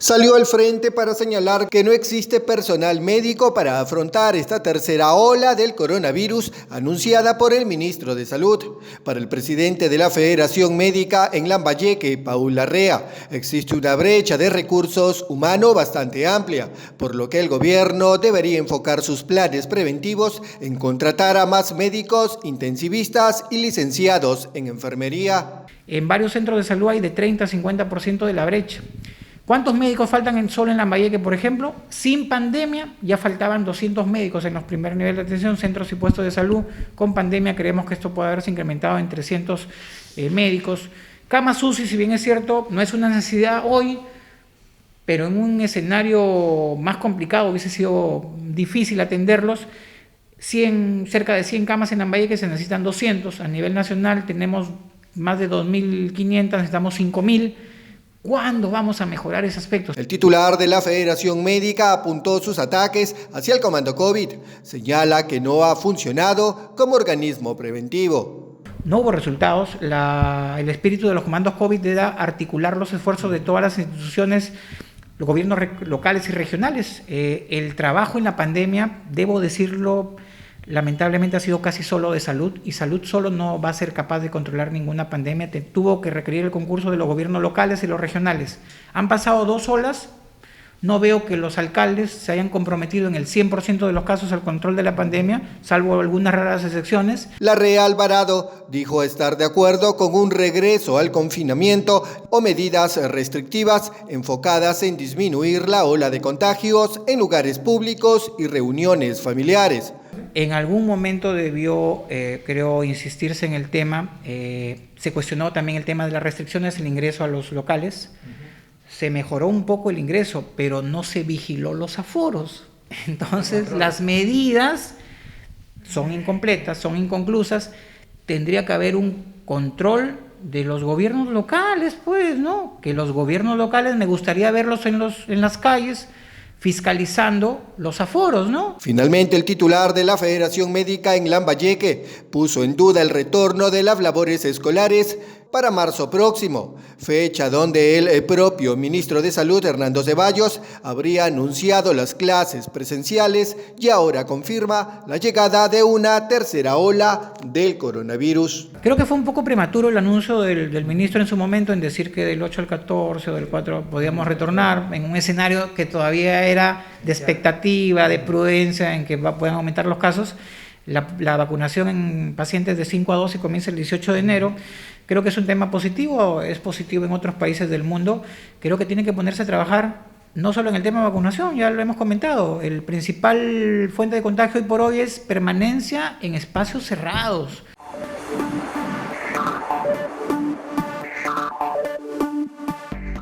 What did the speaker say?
Salió al frente para señalar que no existe personal médico para afrontar esta tercera ola del coronavirus anunciada por el ministro de Salud. Para el presidente de la Federación Médica en Lambayeque, Paul Larrea, existe una brecha de recursos humanos bastante amplia, por lo que el gobierno debería enfocar sus planes preventivos en contratar a más médicos, intensivistas y licenciados en enfermería. En varios centros de salud hay de 30 a 50% de la brecha. ¿Cuántos médicos faltan solo en Lambayeque, por ejemplo? Sin pandemia ya faltaban 200 médicos en los primeros niveles de atención, centros y puestos de salud. Con pandemia creemos que esto puede haberse incrementado en 300 médicos. Camas UCI, si bien es cierto, no es una necesidad hoy, pero en un escenario más complicado hubiese sido difícil atenderlos. Cerca de 100 camas en Lambayeque se necesitan 200. A nivel nacional tenemos más de 2.500, necesitamos 5.000. ¿Cuándo vamos a mejorar ese aspecto? El titular de la Federación Médica apuntó sus ataques hacia el Comando COVID. Señala que no ha funcionado como organismo preventivo. No hubo resultados. El espíritu de los comandos COVID era articular los esfuerzos de todas las instituciones, los gobiernos locales y regionales. El trabajo en la pandemia, debo decirlo, lamentablemente ha sido casi solo de salud, y salud solo no va a ser capaz de controlar ninguna pandemia. Tuvo que requerir el concurso de los gobiernos locales y los regionales. Han pasado 2 olas, no veo que los alcaldes se hayan comprometido en el 100% de los casos al control de la pandemia, salvo algunas raras excepciones. Larrea Alvarado dijo estar de acuerdo con un regreso al confinamiento o medidas restrictivas enfocadas en disminuir la ola de contagios en lugares públicos y reuniones familiares. En algún momento debió, creo, insistirse en el tema. Se cuestionó también el tema de las restricciones al ingreso a los locales. Se mejoró un poco el ingreso, pero no se vigiló los aforos. Entonces, las medidas son incompletas, son inconclusas. Tendría que haber un control de los gobiernos locales, pues, ¿no? Que los gobiernos locales, me gustaría verlos en las calles, fiscalizando los aforos, ¿no? Finalmente, el titular de la Federación Médica en Lambayeque puso en duda el retorno de las labores escolares para marzo próximo, fecha donde el propio ministro de Salud, Hernando Ceballos, habría anunciado las clases presenciales y ahora confirma la llegada de una tercera ola del coronavirus. Creo que fue un poco prematuro el anuncio del ministro en su momento en decir que del 8 al 14 o del 4 podíamos retornar en un escenario que todavía era de expectativa, de prudencia, en que puedan aumentar los casos. La vacunación en pacientes de 5 a 12 comienza el 18 de enero. Creo que es un tema positivo, es positivo en otros países del mundo. Creo que tiene que ponerse a trabajar no solo en el tema de vacunación, ya lo hemos comentado. El principal fuente de contagio hoy por hoy es permanencia en espacios cerrados.